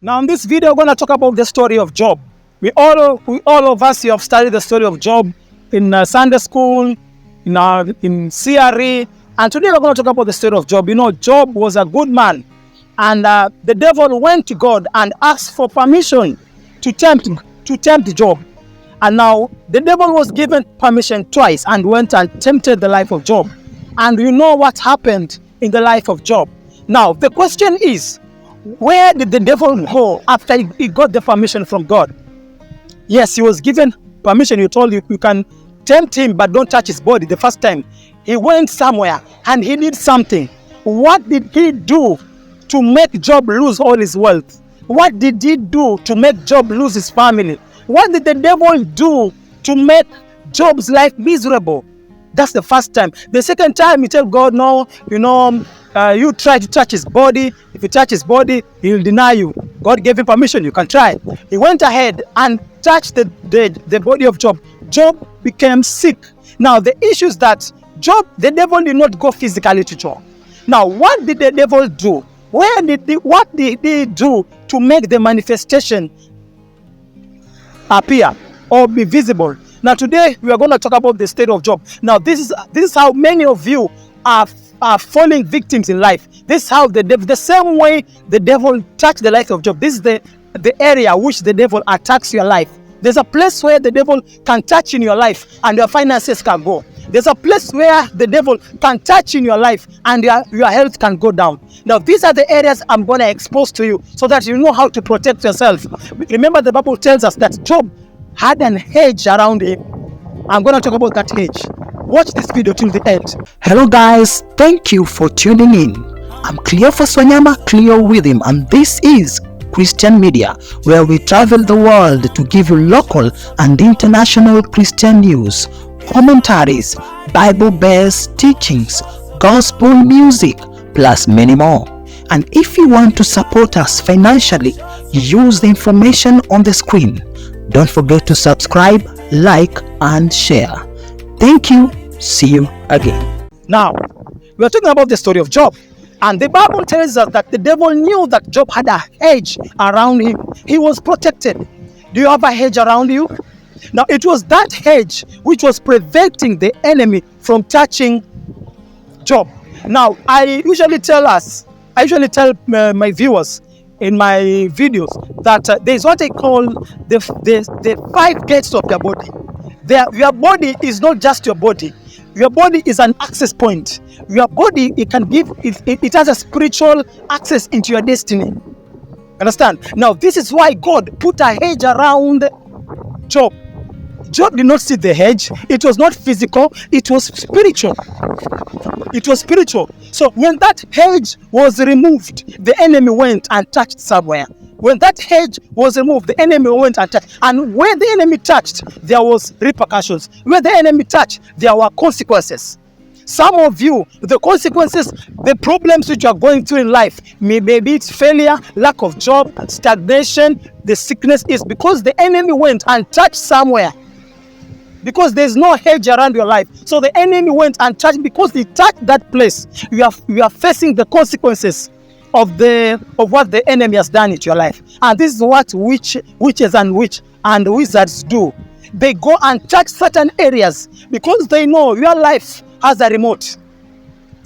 Now in this video, we're going to talk about the story of Job. We all of us have studied the story of Job in Sunday school, in CRE, and today we're going to talk about the story of Job. You know, Job was a good man, and the devil went to God and asked for permission to tempt Job. And now the devil was given permission twice and went and tempted the life of Job. And you know what happened in the life of Job. Now the question is, where did the devil go after he got the permission from God? Yes, he was given permission. You told you can tempt him, but don't touch his body. The first time he went somewhere and he did something. What did he do to make Job lose all his wealth? What did he do to make Job lose his family? What did the devil do to make Job's life miserable? That's the first time. The second time, you tell God, no, you try to touch his body. If you touch his body, he'll deny you. God gave him permission. You can try. He went ahead and touched the body of Job. Job became sick. Now, the issue is that the devil did not go physically to Job. Now, what did the devil do? What did he do to make the manifestation appear or be visible? Now today we are going to talk about the state of Job. Now this is how many of you are falling victims in life. This is how the same way the devil touched the life of Job. This is the area which the devil attacks your life. There's a place where the devil can touch in your life and your finances can go. There's a place where the devil can touch in your life and your health can go down. Now these are the areas I'm going to expose to you so that you know how to protect yourself. Remember, the Bible tells us that Job had an hedge around him. I'm going to talk about that hedge. Watch this video till the end. Hello guys, thank you for tuning in. I'm Cleophas Wanyama, Cleo with him, and this is Christian Media, where we travel the world to give you local and international Christian news, commentaries, Bible-based teachings, gospel music, plus many more. And if you want to support us financially, use the information on the screen. Don't forget to subscribe, like, and share. Thank you. See you again. Now, we are talking about the story of Job. And the Bible tells us that the devil knew that Job had a hedge around him. He was protected. Do you have a hedge around you? Now, it was that hedge which was preventing the enemy from touching Job. Now, I usually tell my viewers in my videos that there's what I call the 5 gates of your body. Your body is not just your body. Your body is an access point. Your body, it has a spiritual access into your destiny. Understand? Now, this is why God put a hedge around Job. Job did not see the hedge. It was not physical. It was spiritual. It was spiritual. So when that hedge was removed, the enemy went and touched somewhere. When that hedge was removed, the enemy went and touched. And where the enemy touched, there was repercussions. Where the enemy touched, there were consequences. Some of you, the consequences, the problems which you are going through in life, maybe it's failure, lack of job, stagnation, the sickness, is because the enemy went and touched somewhere. Because there's no hedge around your life. So the enemy went and touched. Because he touched that place, you are facing the consequences of what the enemy has done in your life. And this is what witches and wizards do. They go and touch certain areas because they know your life has a remote.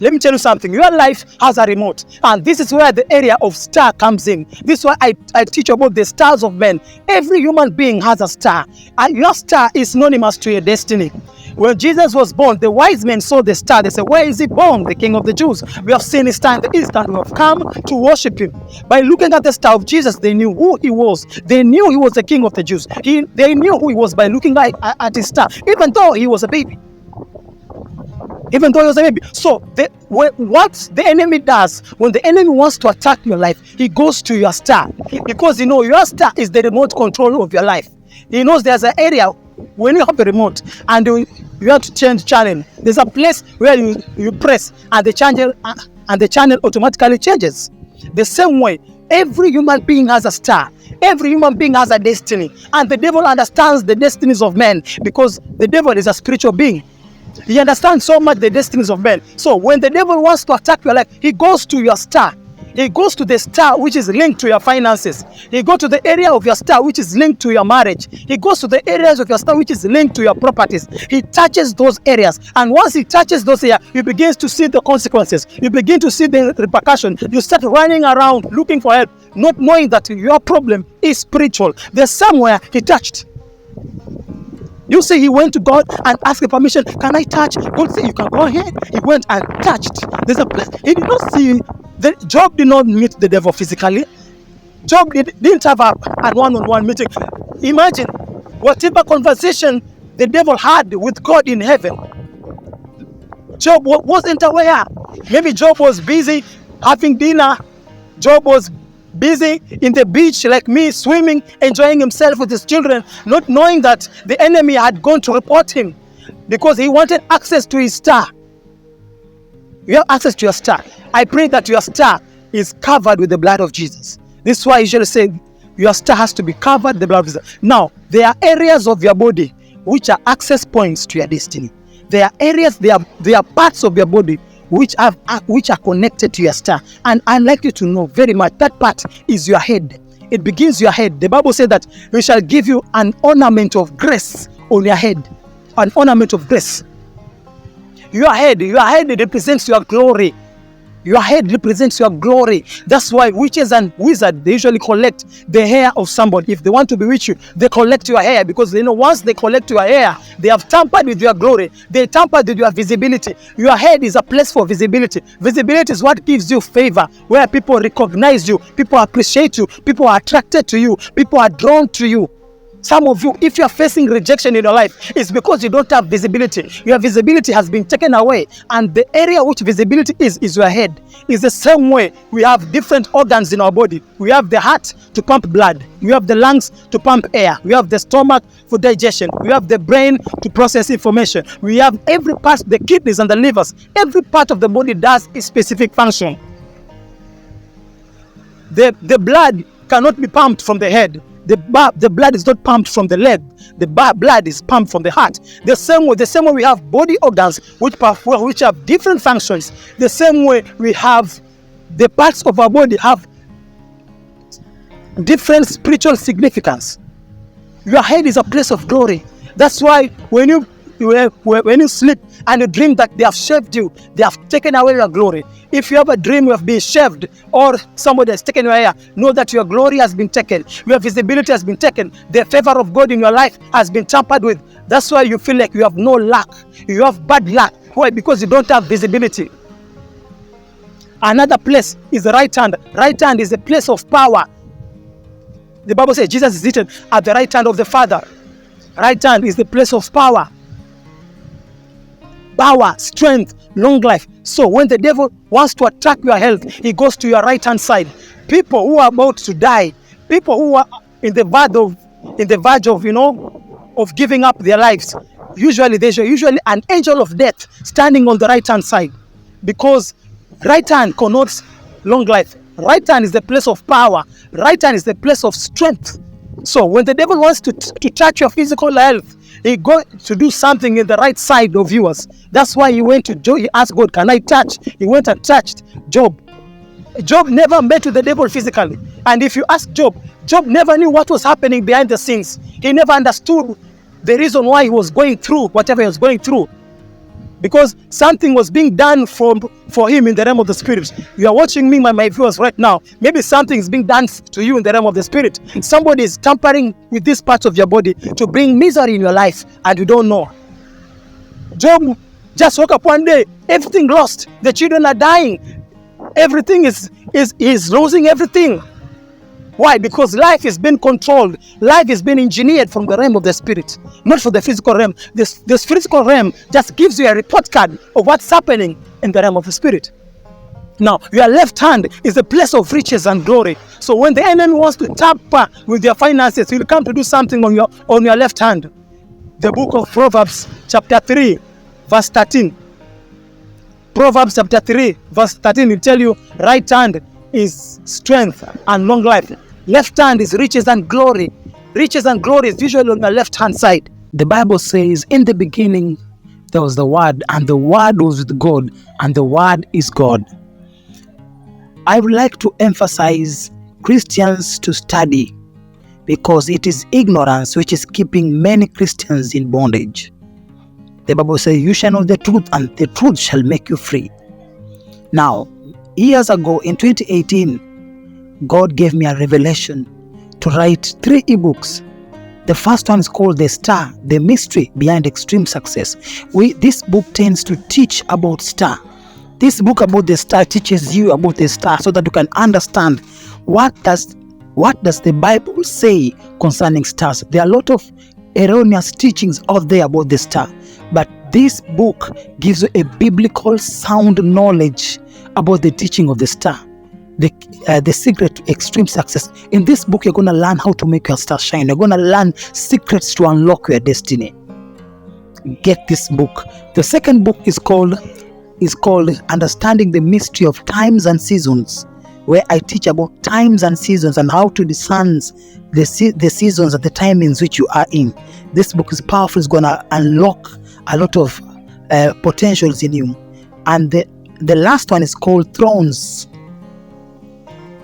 Let me tell you something. Your life has a remote. And this is where the area of star comes in. This is why I teach about the stars of men. Every human being has a star. And your star is synonymous to your destiny. When Jesus was born, the wise men saw the star. They said, where is he born? The King of the Jews. We have seen his star in the east and we have come to worship him. By looking at the star of Jesus, they knew who he was. They knew he was the King of the Jews. They knew who he was by looking at his star, even though he was a baby. So what the enemy does, when the enemy wants to attack your life, he goes to your star. Because your star is the remote control of your life. He knows there's an area when you have a remote and you have to change channel. There's a place where you press and the channel automatically changes. The same way, every human being has a star. Every human being has a destiny. And the devil understands the destinies of men because the devil is a spiritual being. He understands so much the destinies of men. So when the devil wants to attack your life, he goes to your star. He goes to the star which is linked to your finances. He goes to the area of your star which is linked to your marriage. He goes to the areas of your star which is linked to your properties. He touches those areas. And once he touches those areas, you begin to see the consequences. You begin to see the repercussion. You start running around looking for help, not knowing that your problem is spiritual. There's somewhere he touched. You say he went to God and asked the permission, can I touch? God said, you can go ahead. He went and touched. There's a place. He did not see, Job did not meet the devil physically. Job didn't have a one-on-one meeting. Imagine whatever conversation the devil had with God in heaven. Job wasn't aware. Maybe Job was busy having dinner. Job was busy in the beach like me, swimming, enjoying himself with his children, not knowing that the enemy had gone to report him because he wanted access to his star. You have access to your star. I pray that your star is covered with the blood of Jesus. This is why I usually say your star has to be covered with the blood of Jesus. Now, there are areas of your body which are access points to your destiny. There are areas, there are parts of your body which are connected to your star. And I'd like you to know very much that part is your head. It begins your head. The Bible says that we shall give you an ornament of grace on your head. An ornament of grace. Your head represents your glory. Your head represents your glory. That's why witches and wizards, they usually collect the hair of somebody. If they want to bewitch you, they collect your hair, because they know once they collect your hair, they have tampered with your glory. They tampered with your visibility. Your head is a place for visibility. Visibility is what gives you favor, where people recognize you, people appreciate you, people are attracted to you, people are drawn to you. Some of you, if you are facing rejection in your life, it's because you don't have visibility. Your visibility has been taken away. And the area which visibility is your head. It's the same way we have different organs in our body. We have the heart to pump blood. We have the lungs to pump air. We have the stomach for digestion. We have the brain to process information. We have every part, the kidneys and the livers. Every part of the body does a specific function. The blood cannot be pumped from the head. The blood is not pumped from the leg. The blood is pumped from the heart. The same way we have body organs which have different functions. The same way we have the parts of our body have different spiritual significance. Your head is a place of glory. That's why when you sleep and you dream that they have shaved you, they have taken away your glory. If you have a dream you have been shaved or somebody has taken your hair, know that your glory has been taken. Your visibility has been taken. The favor of God in your life has been tampered with. That's why you feel like you have no luck. You have bad luck. Why? Because you don't have visibility. Another place is the right hand. Right hand is a place of power. The Bible says Jesus is seated at the right hand of the Father. Right hand is the place of power. Power, strength, long life. So when the devil wants to attack your health, he goes to your right hand side. People who are about to die, people who are in the verge of giving up their lives, usually there's an angel of death standing on the right hand side, because right hand connotes long life. Right hand is the place of power. Right hand is the place of strength. So when the devil wants to touch your physical health, he go to do something in the right side of yours. That's why he went to Job. He asked God, can I touch? He went and touched Job. Job never met with the devil physically. And if you ask Job, Job never knew what was happening behind the scenes. He never understood the reason why he was going through whatever he was going through. Because something was being done for him in the realm of the spirit. You are watching me, my viewers, right now. Maybe something is being done to you in the realm of the spirit. Somebody is tampering with this part of your body to bring misery in your life, and you don't know. Job just woke up one day, everything lost. The children are dying. Everything is losing everything. Why? Because life is being controlled. Life is being engineered from the realm of the spirit, not for the physical realm. The physical realm just gives you a report card of what's happening in the realm of the spirit. Now, your left hand is a place of riches and glory. So when the enemy wants to tamper with your finances, he'll come to do something on your left hand. The book of Proverbs chapter 3, verse 13. Proverbs chapter 3, verse 13 will tell you right hand is strength and long life. Left hand is riches and glory. Riches and glory is usually on the left hand side. The Bible says, in the beginning there was the Word, and the Word was with God, and the Word is God. I would like to emphasize Christians to study, because it is ignorance which is keeping many Christians in bondage. The Bible says, you shall know the truth, and the truth shall make you free. Now, years ago in 2018, God gave me a revelation to write 3 ebooks. The first one is called The Star, the Mystery Behind Extreme Success. This book tends to teach about star. This book about the star teaches you about the star so that you can understand what does the Bible say concerning stars. There are a lot of erroneous teachings out there about the star, but this book gives you a biblical sound knowledge about the teaching of the star, the secret to extreme success. In this book, you're going to learn how to make your star shine. You're going to learn secrets to unlock your destiny. Get this book. The second book is called Understanding the Mystery of Times and Seasons, where I teach about times and seasons and how to discern the seasons at the timings which you are in. This book is powerful. It's going to unlock a lot of potentials in you. And the last one is called Thrones.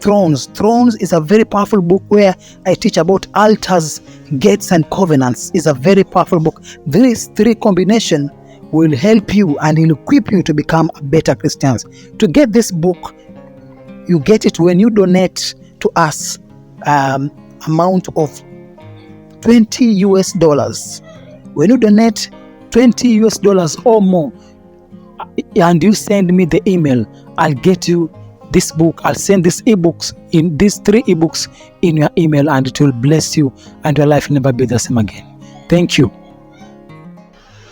Thrones is a very powerful book where I teach about altars, gates, and covenants. It's a very powerful book. These 3 combination will help you and will equip you to become a better Christians. To get this book, you get it when you donate to us amount of $20. When you donate $20 or more, and you send me the email, I'll get you this book. I'll send these 3 ebooks in your email, and it will bless you, and your life will never be the same again. Thank you.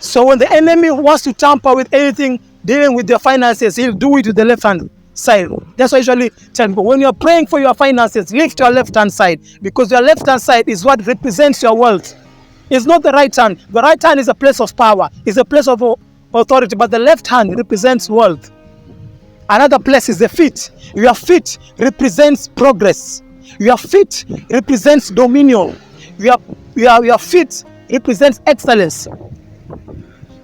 So when the enemy wants to tamper with anything dealing with your finances, he'll do it with the left hand side. That's why I usually tell people, when you're praying for your finances, lift your left hand side, because your left hand side is what represents your wealth. It's not the right hand. The right hand is a place of power, it's a place of authority, but the left hand represents wealth. Another place is the feet. Your feet represents progress. Your feet represents dominion. Your feet represents excellence,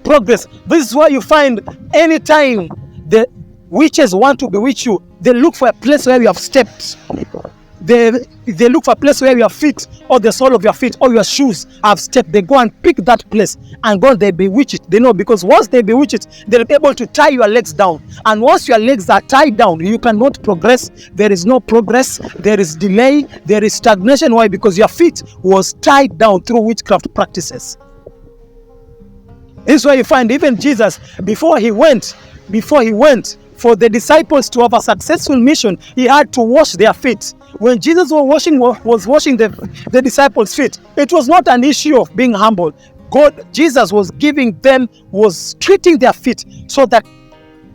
progress. This is why you find anytime the witches want to bewitch you, they look for a place where you have stepped. They look for a place where your feet or the sole of your feet or your shoes have stepped. They go and pick that place, and God, they bewitch it. They know, because once they bewitch it, they'll be able to tie your legs down. And once your legs are tied down, you cannot progress. There is no progress. There is delay. There is stagnation. Why? Because your feet was tied down through witchcraft practices. This is why you find even Jesus, before he went for the disciples to have a successful mission, he had to wash their feet. When Jesus was washing the disciples' feet, it was not an issue of being humble. Jesus was treating their feet so that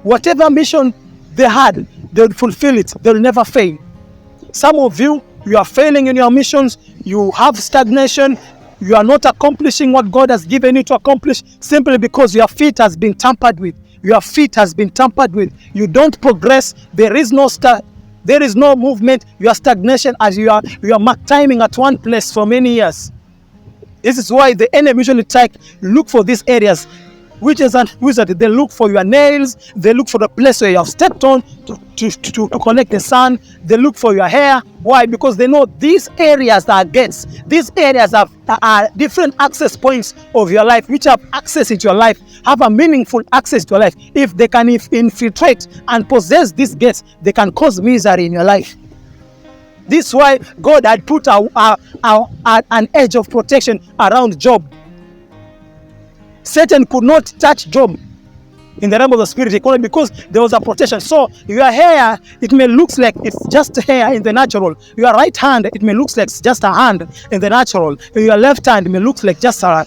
whatever mission they had, they would fulfill it. They will never fail. Some of you are failing in your missions. You have stagnation. You are not accomplishing what God has given you to accomplish simply because your feet has been tampered with. Your feet has been tampered with. You don't progress. There is no movement. You are stagnation as you are timing at one place for many years. This is why the enemy usually look for these areas. Witches and wizards, they look for your nails. They look for the place where you have stepped on to collect the sun. They look for your hair. Why? Because they know these areas are gates. These areas are different access points of your life, which have access into your life, have a meaningful access to your life. If they can infiltrate and possess these gates, they can cause misery in your life. This is why God had put an edge of protection around Job. Satan could not touch Job in the realm of the spirit because there was a protection. So your hair, it may look like it's just hair in the natural. Your right hand, it may look like just a hand in the natural. Your left hand may look like just a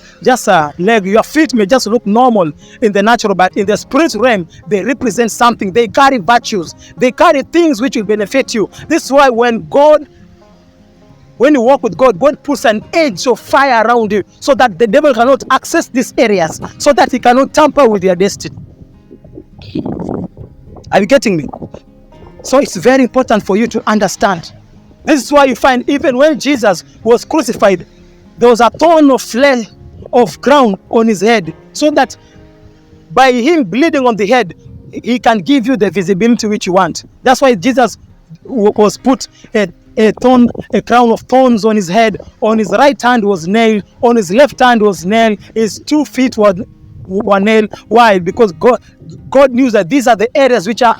leg. Your feet may just look normal in the natural, but in the spirit realm, they represent something. They carry virtues. They carry things which will benefit you. This is why when you walk with God, God puts an edge of fire around you so that the devil cannot access these areas, so that he cannot tamper with your destiny. Are you getting me? So it's very important for you to understand. This is why you find even when Jesus was crucified, there was a thorn of flesh of ground on his head, so that by him bleeding on the head, he can give you the visibility which you want. That's why Jesus was put a crown of thorns on his head. On his right hand was nailed. On his left hand was nailed. His 2 feet were nailed. Why? Because God knew that these are the areas which are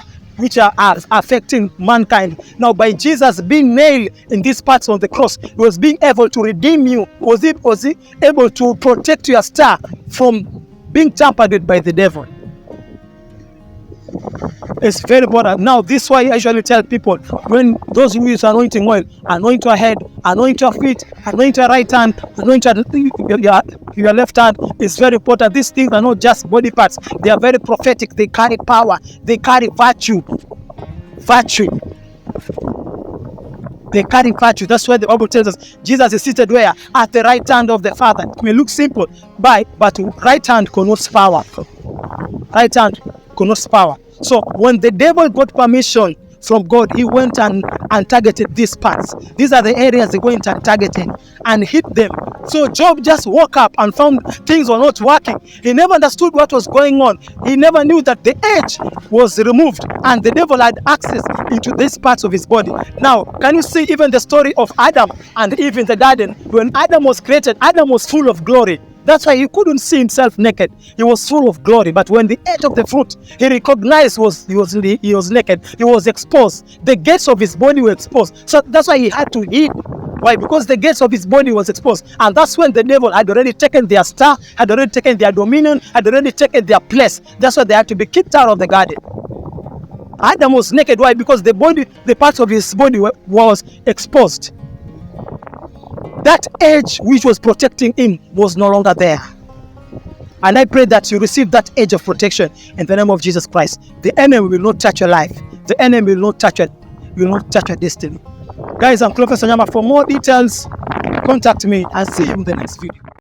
affecting mankind. Now, by Jesus being nailed in these parts on the cross, he was being able to redeem you. Was he able to protect your star from being tampered with by the devil? It's very important. Now, this is why I usually tell people, when those who use anointing oil, anoint your head, anoint your feet, anoint your right hand, anoint your left hand. It's very important. These things are not just body parts. They are very prophetic. They carry power. They carry virtue. They carry virtue. That's why the Bible tells us Jesus is seated where? At the right hand of the Father. It may look simple, but right hand connotes power. Right hand connotes power. So when the devil got permission from God, he went and targeted these parts. These are the areas he went and targeted and hit them. So Job just woke up and found things were not working. He never understood what was going on. He never knew that the edge was removed and the devil had access into these parts of his body. Now, can you see even the story of Adam and Eve in the garden? When Adam was created, Adam was full of glory. That's why he couldn't see himself naked. He was full of glory. But when the ate of the fruit, he recognized he was naked. He was exposed. The gates of his body were exposed. So that's why he had to hide. Why? Because the gates of his body was exposed. And that's when the devil had already taken their star, had already taken their dominion, had already taken their place. That's why they had to be kicked out of the garden. Adam was naked. Why? Because the parts of his body was exposed. That edge which was protecting him was no longer there. And I pray that you receive that edge of protection in the name of Jesus Christ. The enemy will not touch your life. The enemy will not touch your destiny. Guys, I'm Cleophas Wanyama. For more details, contact me and see you in the next video.